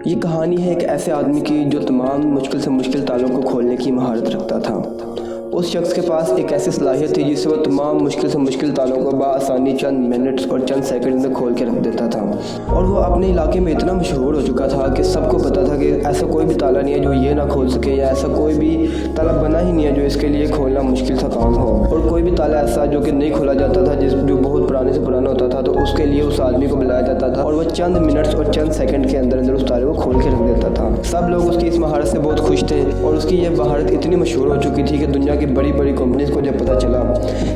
یہ کہانی ہے ایک ایسے آدمی کی جو تمام مشکل سے مشکل تالوں کو کھولنے کی مہارت رکھتا تھا۔ اس شخص کے پاس ایک ایسی صلاحیت تھی جس سے وہ تمام مشکل سے مشکل تالوں کو بآسانی چند منٹس اور چند سیکنڈ میں کھول کے رکھ دیتا تھا، اور وہ اپنے علاقے میں اتنا مشہور ہو چکا تھا کہ سب کو پتا تھا کہ ایسا کوئی بھی تالا نہیں ہے جو یہ نہ کھول سکے، یا ایسا کوئی بھی تالا بنا ہی نہیں ہے جو اس کے لیے کھولنا مشکل سا کام ہو، اور کوئی بھی تالا ایسا جو کہ نہیں کھولا جاتا تھا جو بہت پرانے سے پرانا ہوتا تھا تو اس کے لیے اس آدمی کو بلایا جاتا تھا، اور وہ چند منٹس اور چند سیکنڈ کے اندر اس تالے کو کھول کے رکھ دیتا تھا۔ سب لوگ اس کی اس مہارت سے بہت خوش تھے، اور اس کی یہ مہارت اتنی مشہور ہو چکی تھی کہ دنیا کی بڑی بڑی کمپنیز کو جب پتہ چلا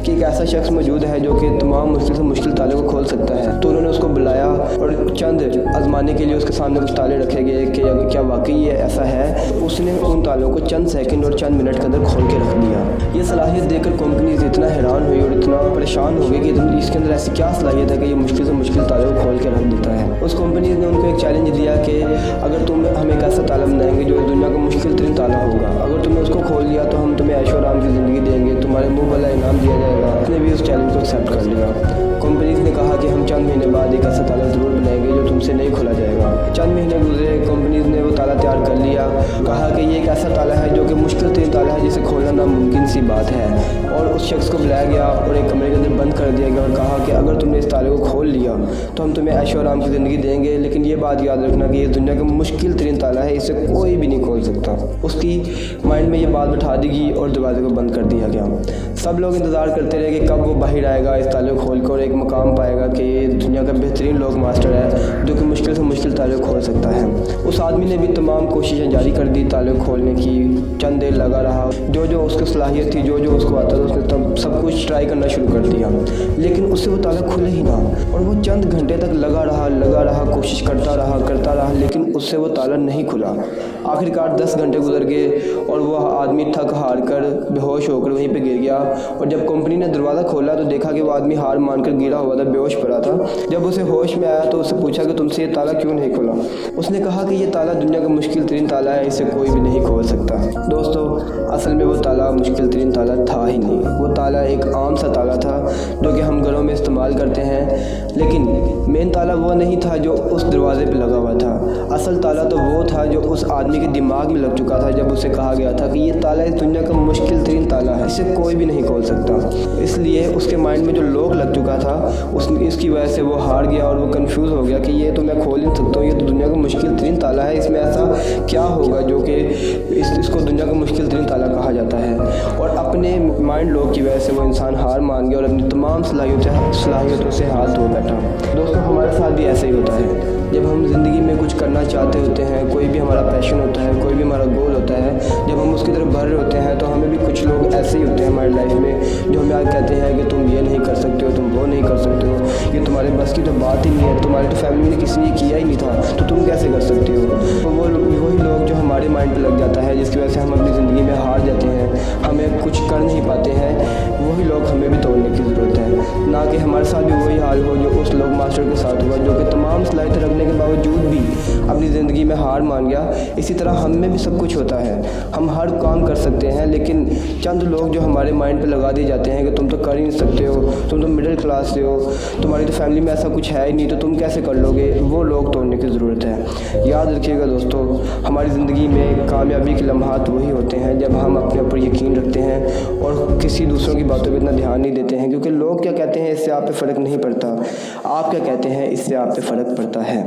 کہ ایک ایسا شخص موجود ہے جو کہ تمام مشکل سے مشکل تالے کو کھول سکتا ہے، تو انہوں نے اس کو بلایا اور چند آزمانے کے لیے اس کے سامنے کچھ تالے رکھے گئے کہ کیا واقعی یہ ایسا ہے۔ اس نے ان تالوں کو چند سیکنڈ اور چند منٹ کے اندر کھول کے رکھ دیا۔ یہ صلاحیت دیکھ کر کمپنیز اتنا حیران ہوئی اور اتنا پریشان ہو گئی کہ اس کے اندر ایسی کیا صلاحیت ہے کہ یہ مشکل سے مشکل تالے کو کھول کے رکھ دیتا ہے۔ اس کمپنیز نے ان کو ایک چیلنج دیا کہ اگر تم ہمیں ایک ایسا تالا بنائیں گے جو اس دنیا کا مشکل ترین تالا ہوگا، اگر تم نے اس کو کھول لیا تو ہم تمہیں عیش و آرام کی زندگی دیں گے، تمہارے منہ والا انعام دیا جائے گا۔ اس نے بھی اس چیلنج کو ایکسیپٹ کر لیا۔ کمپنیز نے کہا کہ ہم چند مہینے بعد ایک ایسا تالا ضرور بنائیں گے جو تم سے نہیں کھولا جائے گا۔ چند مہینے گزرے، کمپنیز نے وہ تالا تیار کر لیا، کہا کہ یہ ایک ایسا تالا ہے جو کہ مشکل ترین تالا ہے جسے کھولنا ناممکن سی بات ہے، اور اس شخص کو بلایا گیا اور ایک کمرے کے اندر بند کر دیا گیا اور کہا کہ اگر تم نے اس تالے کو کھول لیا تو ہم تمہیں عیش و آرام کی زندگی دیں گے، لیکن یہ بات یاد رکھنا کہ یہ دنیا کا مشکل ترین تالا ہے، اسے کوئی بھی نہیں کھول سکتا۔ اس کی مائنڈ میں یہ بات بٹھا دی گئی اور دروازے کو بند کر دیا گیا۔ سب لوگ انتظار کرتے رہے کہ کب وہ باہر آئے گا، اس تالے کو کھول کر ایک مقام پائے گا کہ یہ دنیا کا بہترین لوگ ماسٹر ہے جو کہ مشکل سے مشکل تالے کو کھول سکتا ہے۔ اس آدمی نے بھی تمام کوششیں جاری کر دی تالے کو کھولنے کی، چند دیر لگا رہا، جو اس کی صلاحیت تھی، جو اس کو آتا تھا، اس نے تب سب کچھ ٹرائی کرنا شروع کر دیا، لیکن اس سے وہ تالا کھلے ہی نہ، اور وہ چند گھنٹے تک لگا رہا، کوشش کرتا رہا، لیکن اس سے وہ تالا نہیں کھلا۔ آخرکار 10 گھنٹے گزر گئے اور وہ آدمی تھک ہار کر بے ہوش ہو کر وہیں پہ گر گیا، اور جب کمپنی نے دروازہ کھولا تو دیکھا کہ وہ آدمی ہار مان کر گرا ہوا تھا، بے ہوش پڑا تھا۔ جب اسے ہوش میں آیا تو اس سے پوچھا کہ تم سے یہ تالا کیوں نہیں کھلا؟ اس نے کہا کہ یہ تالا دنیا کا مشکل ترین تالا ہے، اسے کوئی بھی نہیں کھول سکتا۔ دوستو، اصل میں وہ تالا مشکل ترین تالا تھا ہی نہیں، وہ تالا ایک عام سا تالا تھا جو کہ ہم گھروں میں استعمال کرتے ہیں، لیکن مین تالا وہ نہیں تھا جو اس دروازے پہ لگا ہوا تھا۔ اصل تالا تو وہ تھا جو اس آدمی کے دماغ میں لگ چکا تھا جب اسے کہا گیا تھا کہ یہ تالا اس دنیا کا مشکل ترین تالا ہے، اسے کوئی بھی نہیں کھول سکتا۔ اس لیے اس کے مائنڈ میں جو لوک لگ چکا تھا، اس کی وجہ سے وہ ہار گیا اور وہ کنفیوز ہو گیا کہ یہ تو میں کھول نہیں سکتا ہوں، یہ تو دنیا کا مشکل ترین تالا ہے، اس میں ایسا کیا ہوگا جو کہ اس کو دنیا کا مشکل ترین تالا کہا جاتا ہے۔ اور اپنے مائنڈ لوک کی وجہ سے وہ انسان ہار مان گیا اور اپنی تمام صلاحیتوں سے ہاتھ دھو بیٹھا۔ دوستو، ہمارے ساتھ بھی ایسا ہی ہوتا ہے۔ جب ہم زندگی میں کچھ کرنا چاہتے ہوتے ہیں، کوئی بھی ہمارا پیشن ہوتا ہے، کوئی بھی ہمارا گول ہوتا ہے، جب ہم اس کی طرف بڑھ رہے ہوتے ہیں تو ہمیں بھی کچھ لوگ ایسے ہی ہوتے ہیں ہماری لائف میں جو ہمیں آج کہتے ہیں کہ تم یہ نہیں کر سکتے ہو، تم وہ نہیں کر سکتے ہو، یہ تمہارے بس کی تو بات ہی نہیں ہے، تمہاری تو فیملی میں کسی نے کیا ہی نہیں تھا تو تم کیسے کر سکتے ہو۔ تو وہی لوگ جو ہمارے مائنڈ پہ لگ جاتا ہے، جس کی وجہ سے ہم اپنی زندگی میں ہار جاتے ہیں، ہمیں کچھ کر نہیں پاتے ہیں، وہی لوگ ہمیں بھی توڑنے کی ضرورت ہے، نہ کہ ہمارے ساتھ بھی وہی حال ہو جو اس لوگ ماسٹر کے ساتھ ہوا جو کہ تمام صلاحیتیں رکھنے کے باوجود بھی اپنی زندگی میں ہار مان گیا۔ اسی طرح ہم میں بھی سب کچھ ہوتا ہے، ہم ہر کام کر سکتے ہیں، لیکن چند لوگ جو ہمارے مائنڈ پہ لگا دیے جاتے ہیں کہ تم تو کر ہی نہیں سکتے ہو، تم تو مڈل کلاس سے ہو، تمہاری تو فیملی میں ایسا کچھ ہے ہی نہیں تو تم کیسے کر لو گے، وہ لوگ توڑنے کی ضرورت ہے۔ یاد رکھیے گا دوستو، ہماری زندگی میں کامیابی کے لمحات وہی ہوتے ہیں جب ہم اپنے اوپر یقین رکھتے ہیں اور کسی دوسروں کی باتوں پہ اتنا دھیان نہیں دیتے ہیں، کیونکہ لوگ کیا کہتے ہیں اس سے آپ پہ فرق نہیں پڑتا، آپ کیا کہتے ہیں اس سے آپ پہ فرق پڑتا ہے۔